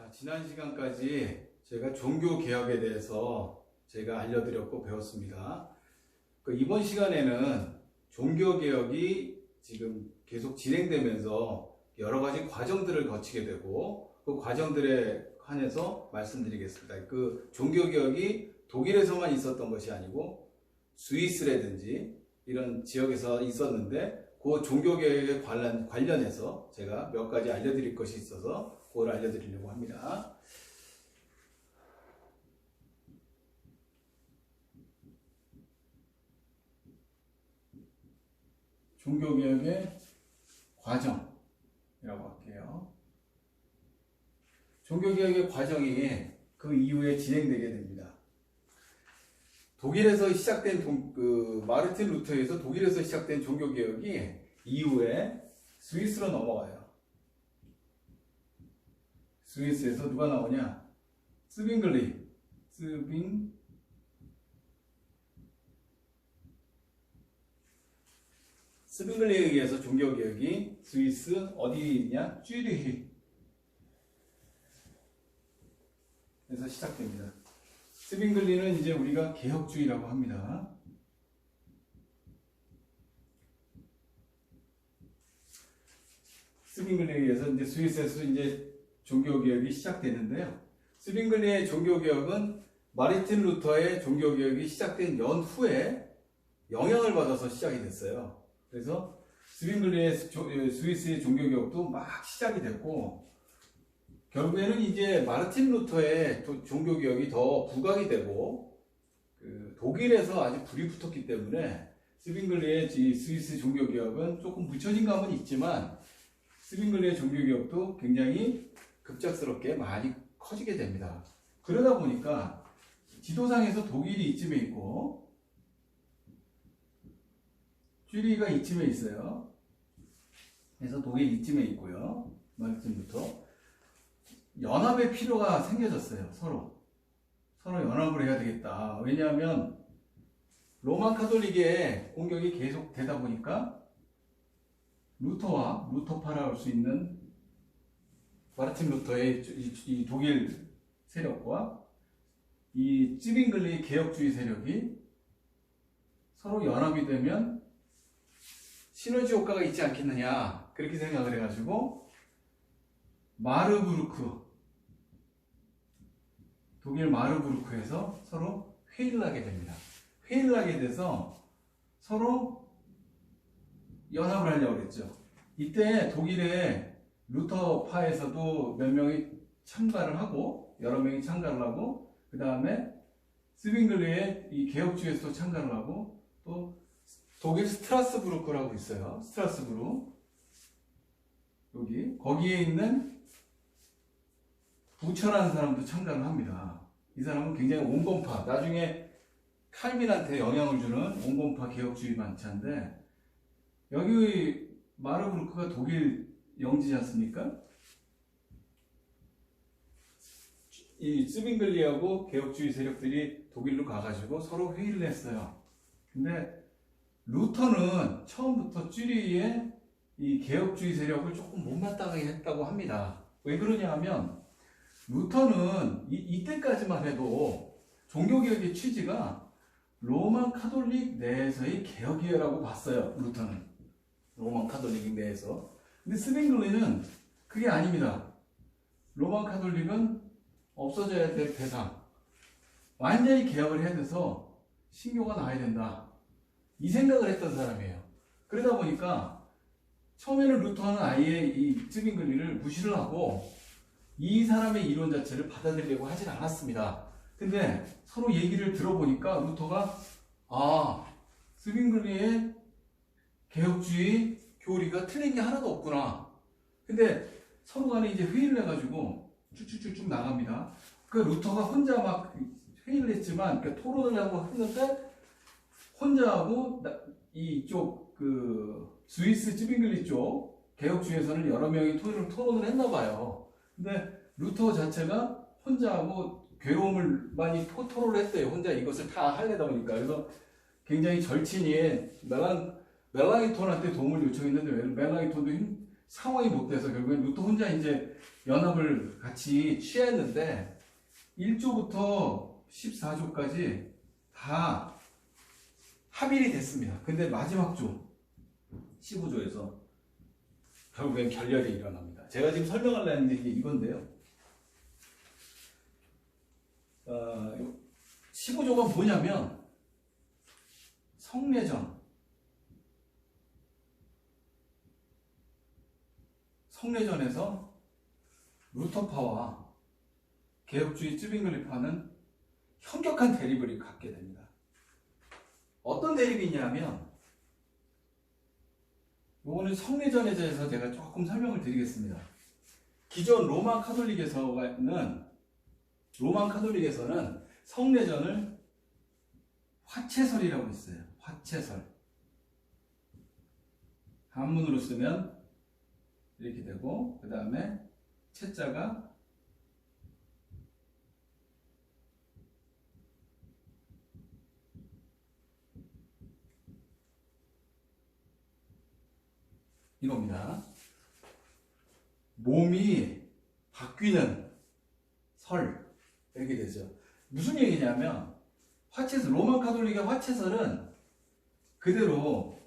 자, 지난 시간까지 제가 종교 개혁에 대해서 제가 알려드렸고 배웠습니다. 이번 시간에는 종교 개혁이 지금 계속 진행되면서 여러 가지 과정들을 거치게 되고 그 과정들에 한해서 말씀드리겠습니다. 그 종교 개혁이 독일에서만 있었던 것이 아니고 스위스라든지 이런 지역에서 있었는데 그 종교 개혁에 관련해서 제가 몇 가지 알려드릴 것이 있어서 그걸 알려드리려고 합니다. 종교개혁의 과정이라고 할게요. 종교개혁의 과정이 그 이후에 진행되게 됩니다. 독일에서 시작된 마르틴 루터에서 독일에서 시작된 종교개혁이 이후에 스위스로 넘어가요. 스위스에서 누가 나오냐? 스빙글리에 의해서 종교개혁이 스위스 어디 있냐? 쥐리히에서 시작됩니다. 스빙글리는 이제 우리가 개혁주의라고 합니다. 스빙글리에 의해서 이제 스위스에서 이제 종교개혁이 시작되는데요. 스빙글리의 종교개혁은 마르틴 루터의 종교개혁이 시작된 연후에 영향을 받아서 시작이 됐어요. 그래서 스빙글리의 스위스의 종교개혁도 막 시작이 됐고 결국에는 이제 마르틴 루터의 종교개혁이 더 부각이 되고 독일에서 아주 불이 붙었기 때문에 스빙글리의 스위스 종교개혁은 조금 묻혀진 감은 있지만 스빙글리의 종교개혁도 굉장히 급작스럽게 많이 커지게 됩니다. 그러다 보니까 지도상에서 독일이 이쯤에 있고 쥐리히가 이쯤에 있어요. 그래서 독일이 이쯤에 있고요. 마르틴 루터. 연합의 필요가 생겨졌어요. 서로 연합을 해야 되겠다. 왜냐하면 로마 카톨릭의 공격이 계속 되다 보니까 루터와 루터파라 할 수 있는 마르틴 루터의 이 독일 세력과 이 찌빙글리 개혁주의 세력이 서로 연합이 되면 시너지 효과가 있지 않겠느냐 그렇게 생각을 해가지고 독일 마르부르크에서 서로 회의를 하게 됩니다. 회의를 하게 돼서 서로 연합을 하려고 했죠. 이때 독일의 루터파에서도 몇 명이 참가를 하고 여러 명이 참가를 하고 그 다음에 스빙글리의 이 개혁주의에서도 참가를 하고 또 독일 스트라스부르크라고 있어요. 스트라스부르 거기에 있는 부처라는 사람도 참가를 합니다. 이 사람은 굉장히 온건파 나중에 칼빈한테 영향을 주는 온건파 개혁주의 반차인데 여기 마르부르크가 독일 영지지 않습니까? 이 스빙글리하고 개혁주의 세력들이 독일로 가가지고 서로 회의를 했어요. 근데 루터는 처음부터 쥐리히의 이 개혁주의 세력을 조금 못마땅하게 했다고 합니다. 왜 그러냐 하면 루터는 이때까지만 해도 종교개혁의 취지가 로마 카톨릭 내에서의 개혁이라고 봤어요. 루터는 로마 카톨릭 내에서. 근데 스빙글리는 그게 아닙니다. 로마 카톨릭은 없어져야 될 대상. 완전히 개혁을 해야 돼서 신교가 나와야 된다. 이 생각을 했던 사람이에요. 그러다 보니까 처음에는 루터는 아예 이 스빙글리를 무시를 하고 이 사람의 이론 자체를 받아들이려고 하진 않았습니다. 근데 서로 얘기를 들어보니까 루터가 스빙글리의 개혁주의 교리가 틀린 게 하나도 없구나. 근데 서로 간에 이제 회의를 해가지고 쭉쭉쭉쭉 나갑니다. 그 루터가 혼자 막 회의를 했지만 토론을 하고 했는데 혼자 하고 이쪽 스위스 찌빙글리 쪽 개혁주의에서는 여러 명이 토론을 했나 봐요. 근데 루터 자체가 혼자 하고 괴로움을 많이 토로를 했어요. 혼자 이것을 다 하려다 보니까. 그래서 굉장히 절친이 멜랑이톤한테 도움을 요청했는데 멜랑이톤도 상황이 못 돼서 결국엔 루터 혼자 이제 연합을 같이 취했는데 1조부터 14조까지 다 합의이 됐습니다. 근데 마지막 조 15조에서 결국엔 결렬이 일어납니다. 제가 지금 설명하려는 게 이건데요. 15조가 뭐냐면 성례전에서 루터파와 개혁주의 쯔빙글리파는 현격한 대립을 갖게 됩니다. 어떤 대립이 있냐면 이거는 성례전에 대해서 제가 조금 설명을 드리겠습니다. 기존 로마 카톨릭에서는 성례전을 화채설이라고 했어요. 화채설. 한문으로 쓰면 이렇게 되고 그 다음에 채자가 이겁니다. 몸이 바뀌는 설 이렇게 되죠. 무슨 얘기냐면 화채설, 로마 카톨릭의 화채설은 그대로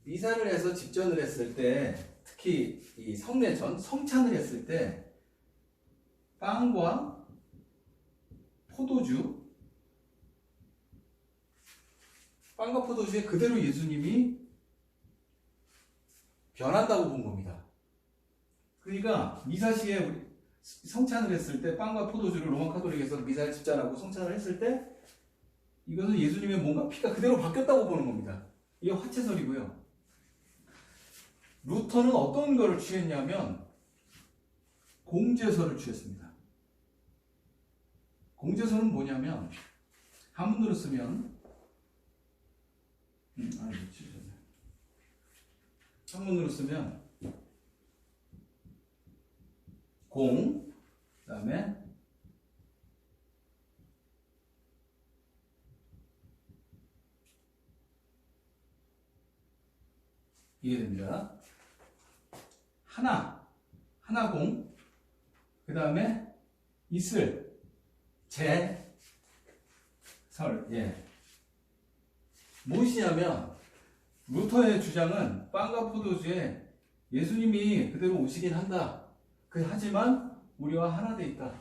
미사를 해서 집전을 했을 때, 특히 이 성례전, 성찬을 했을 때 빵과 포도주에 그대로 예수님이 변한다고 본 겁니다. 그러니까 미사 시에 성찬을 했을 때 빵과 포도주를 로마 카톨릭에서 미사를 집전하고 성찬을 했을 때 이것은 예수님의 몸과 피가 그대로 바뀌었다고 보는 겁니다. 이게 화채설이고요. 루터는 어떤 거를 취했냐면 공제설을 취했습니다. 공제설은 뭐냐면 한문으로 쓰면 한문으로 쓰면 공, 그 다음에 이게 됩니다. 하나공, 그 다음에 이슬, 제, 설, 예. 무엇이냐면 루터의 주장은 빵과 포도주에 예수님이 그대로 오시긴 한다. 하지만 우리와 하나 돼 있다.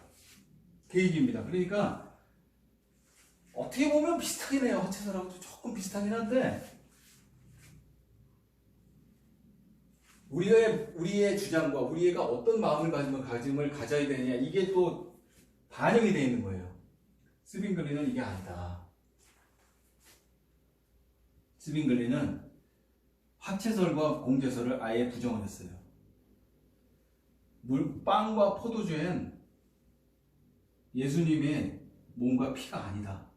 그 얘기입니다. 그러니까 어떻게 보면 비슷하긴 해요. 화채설하고도 조금 비슷하긴 한데 우리의 주장과 우리가 어떤 마음을 가져야 되느냐 이게 또 반영이 되어 있는 거예요. 쯔빙글리는 이게 아니다. 쯔빙글리는 화채설과 공제설을 아예 부정을 했어요. 빵과 포도주엔 예수님의 몸과 피가 아니다.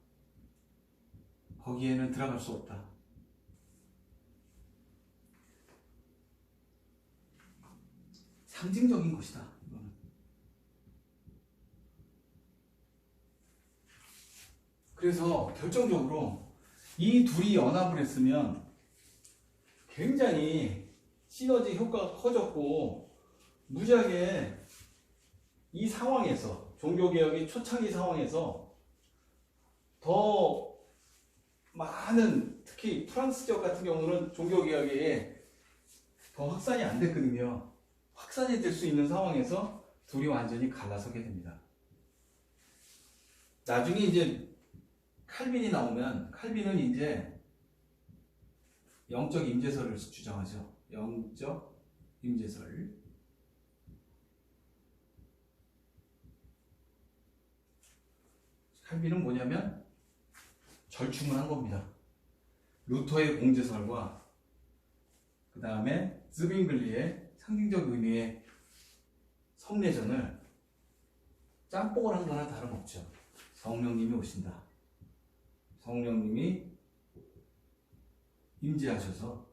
거기에는 들어갈 수 없다. 상징적인 것이다. 이거는. 그래서 결정적으로 이 둘이 연합을 했으면 굉장히 시너지 효과가 커졌고 무지하게 이 상황에서 종교개혁의 초창기 상황에서 더 많은 특히 프랑스 지역 같은 경우는 종교개혁이 더 확산이 안 됐거든요. 확산이 될 수 있는 상황에서 둘이 완전히 갈라서게 됩니다. 나중에 이제 칼빈이 나오면 칼빈은 이제 영적 임재설을 주장하죠. 영적 임재설. 칼빈은 뭐냐면 절충을 한 겁니다. 루터의 공제설과 그 다음에 쯔빙글리의 상징적 의미의 성례전을 짬뽕을 한 거나 다름없죠. 성령님이 오신다. 성령님이 임재하셔서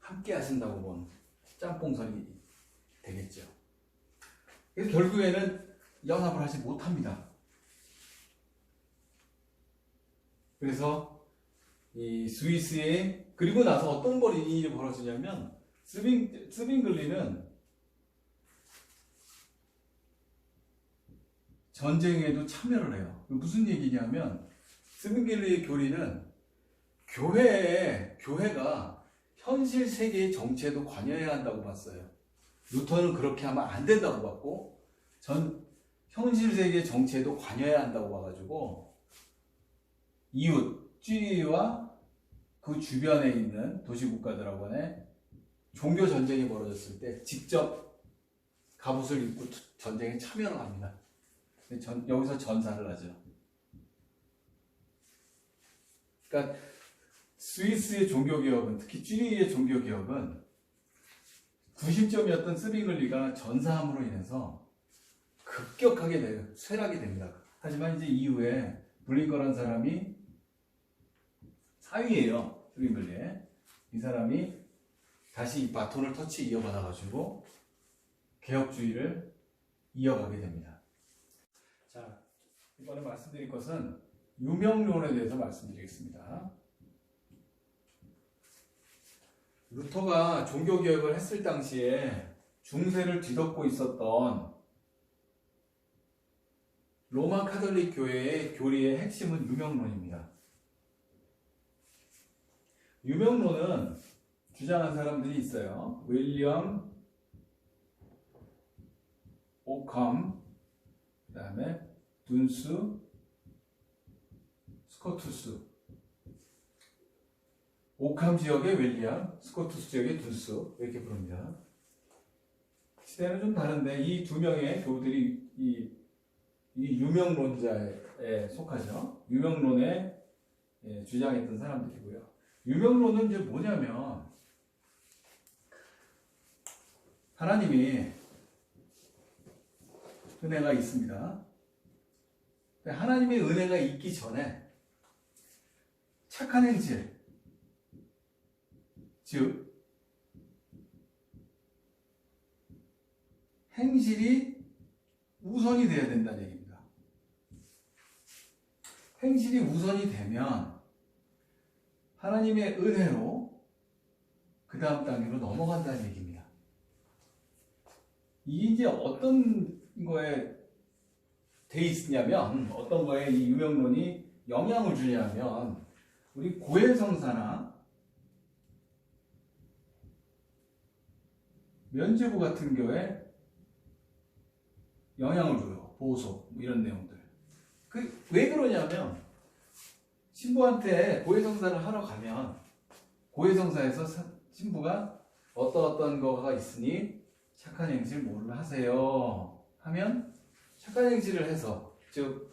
함께 하신다고 본 짬뽕설이 되겠죠. 그래서 결국에는 연합을 하지 못합니다. 그래서 이 스위스에 그리고 나서 어떤 일이 벌어지냐면 스빙글리는 전쟁에도 참여를 해요. 무슨 얘기냐면 스빙글리의 교리는 교회가 현실 세계의 정치에도 관여해야 한다고 봤어요. 루터는 그렇게 하면 안 된다고 봤고, 현실 세계의 정치에도 관여해야 한다고 봐가지고 이웃 쥐리히와 그 주변에 있는 도시국가들하고 간에 종교 전쟁이 벌어졌을 때 직접 갑옷을 입고 전쟁에 참여를 합니다. 여기서 전사를 하죠. 그러니까 스위스의 종교개혁은, 특히 쥐리히의 종교개혁은 구심점이었던 스빙글리가 전사함으로 인해서 급격하게 쇠락이 됩니다. 하지만 이제 이후에 블링커라는 사람이 사위예요. 스빙글리의. 이 사람이 다시 이 바톤을 터치 이어받아가지고 개혁주의를 이어가게 됩니다. 자, 이번에 말씀드릴 것은 유명론에 대해서 말씀드리겠습니다. 루터가 종교개혁을 했을 당시에 중세를 뒤덮고 있었던 로마 카톨릭 교회의 교리의 핵심은 유명론입니다. 유명론은 주장한 사람들이 있어요. 윌리엄 오캄, 그 다음에 둔수, 스코투스. 오캄 지역의 윌리엄, 스코투스 지역의 둔수, 이렇게 부릅니다. 시대는 좀 다른데 이 두 명의 교우들이 이 유명론자에 속하죠. 유명론에 주장했던 사람들이고요. 유명론은 이제 뭐냐면 하나님이 은혜가 있습니다. 하나님의 은혜가 있기 전에 착한 행실, 즉 행실이 우선이 되어야 된다는 얘기입니다. 행실이 우선이 되면 하나님의 은혜로 그 다음 단계로 넘어간다는 얘기입니다. 이게 이제 어떤 거에 돼 있냐면, 어떤 거에 이 유명론이 영향을 주냐면, 우리 고해성사나 면죄부 같은 경우에 영향을 줘요. 보호소, 이런 내용들. 왜 그러냐면, 신부한테 고해성사를 하러 가면, 고해성사에서 신부가 어떤 거가 있으니 착한 행실 뭐를 하세요 하면 착한 행실을 해서, 즉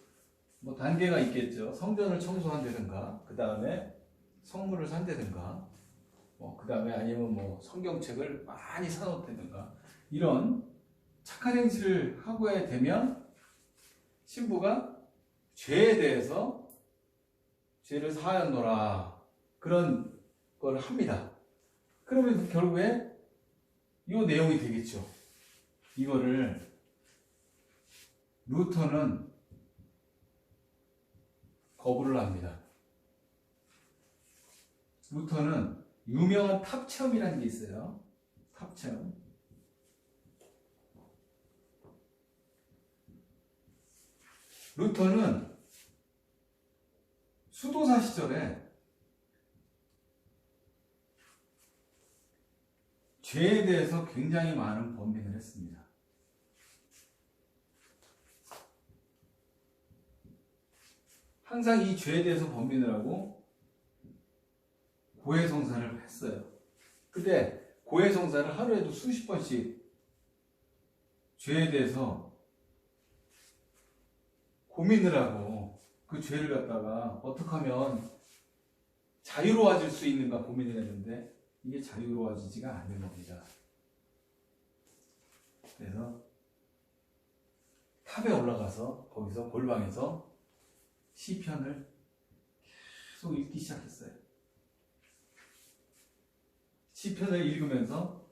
뭐 단계가 있겠죠. 성전을 청소한다든가, 그 다음에 성물을 산다든가, 그 다음에 아니면 뭐 성경책을 많이 사놓다든가, 이런 착한 행실을 하고야 되면 신부가 죄에 대해서 죄를 사하였노라, 그런 걸 합니다. 그러면 결국에 이 내용이 되겠죠. 이거를 루터는 거부를 합니다. 루터는 유명한 탑체험이라는 게 있어요. 탑체험. 루터는 수도사 시절에 죄에 대해서 굉장히 많은 번민을 했습니다. 항상 이 죄에 대해서 번민을 하고 고해성사를 했어요. 근데 고해성사를 하루에도 수십 번씩 죄에 대해서 고민을 하고 그 죄를 갖다가 어떻게 하면 자유로워질 수 있는가 고민을 했는데 이게 자유로워지지가 않는 겁니다. 그래서 탑에 올라가서 거기서 골방에서 시편을 계속 읽기 시작했어요. 시편을 읽으면서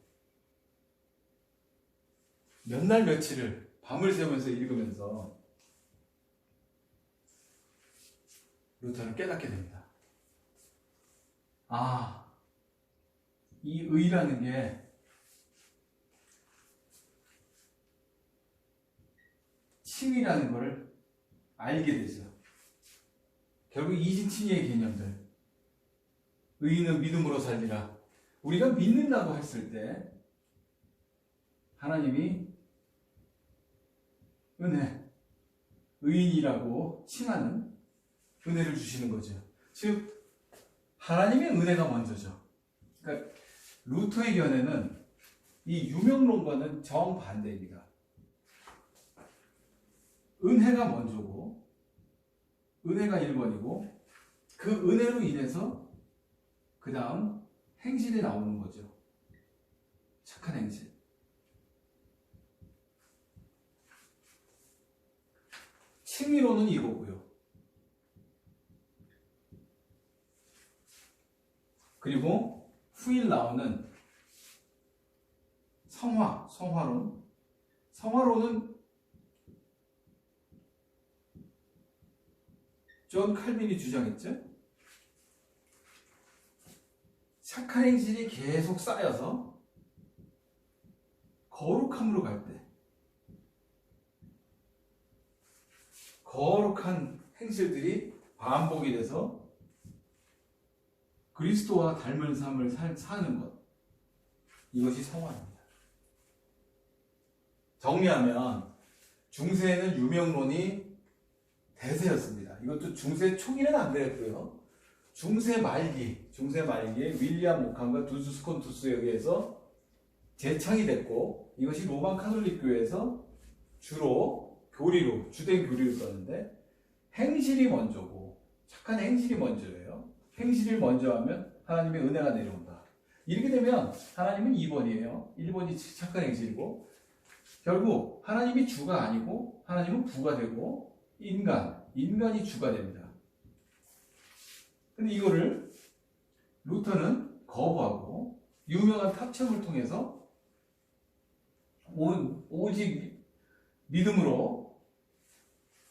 몇 날 며칠을 밤을 새우면서 읽으면서 루터는 깨닫게 됩니다. 이 의라는 게 칭이라는 것을 알게 되죠. 결국 이지칭의 개념들. 의인은 믿음으로 살리라. 우리가 믿는다고 했을 때 하나님이 은혜, 의인이라고 칭하는 은혜를 주시는 거죠. 즉 하나님의 은혜가 먼저죠. 그러니까 루터의 견해는 이 유명론과는 정반대입니다. 은혜가 먼저고 은혜가 1번이고 그 은혜로 인해서 그 다음 행실이 나오는 거죠. 착한 행실. 칭의로는 이거고요. 그리고 후일 나오는 성화론. 성화론은 존 칼빈이 주장했죠. 착한 행실이 계속 쌓여서 거룩함으로 갈 때, 거룩한 행실들이 반복이 돼서 그리스도와 닮은 삶을 사는 것, 이것이 성화입니다. 정리하면 중세에는 유명론이 대세였습니다. 이것도 중세 초기는 안 그랬고요. 중세 말기에 윌리엄 오칸과 두스 스콘투스에 의해서 재창이 됐고, 이것이 로만 카톨릭 교회에서 주로 주된 교리로 썼는데, 행실이 먼저고 착한 행실이 먼저예요. 행실을 먼저 하면 하나님의 은혜가 내려온다. 이렇게 되면 하나님은 2번이에요. 1번이 착한 행실이고, 결국 하나님이 주가 아니고 하나님은 부가 되고 인간이 주가 됩니다. 근데 이거를 루터는 거부하고 유명한 탑첨을 통해서 오직 믿음으로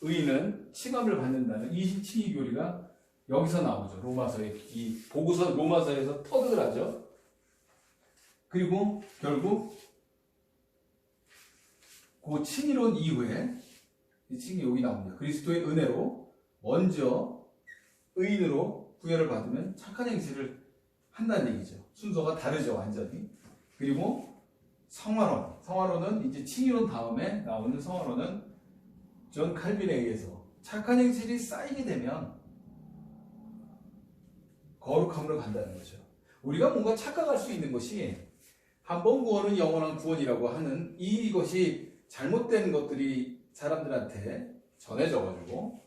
의인은 칭함을 받는다는 이신칭의 교리가 여기서 나오죠. 이 보고서 로마서에서 터득을 하죠. 그리고 결국 그 칭의론 이후에 이 칭이 여기 나옵니다. 그리스도의 은혜로 먼저 의인으로 구별을 받으면 착한 행실을 한다는 얘기죠. 순서가 다르죠, 완전히. 그리고 성화론은 이제 칭의론 다음에 나오는 성화론은 존 칼빈에 의해서 착한 행실이 쌓이게 되면 거룩함으로 간다는 거죠. 우리가 뭔가 착각할 수 있는 것이 한 번 구원은 영원한 구원이라고 하는 이것이 잘못된 것들이 사람들한테 전해져가지고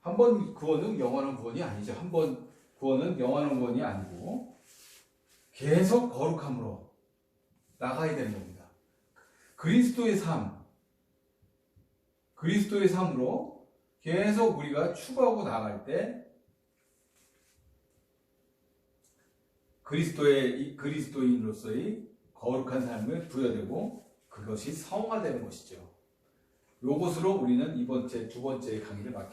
한 번 구원은 영원한 구원이 아니죠. 한 번 구원은 영원한 구원이 아니고 계속 거룩함으로 나가야 되는 겁니다. 그리스도의 삶으로 계속 우리가 추구하고 나갈 때 그리스도인으로서의 거룩한 삶을 부여되고 그것이 성화되는 것이죠. 요것으로 우리는 두 번째 강의를 맡게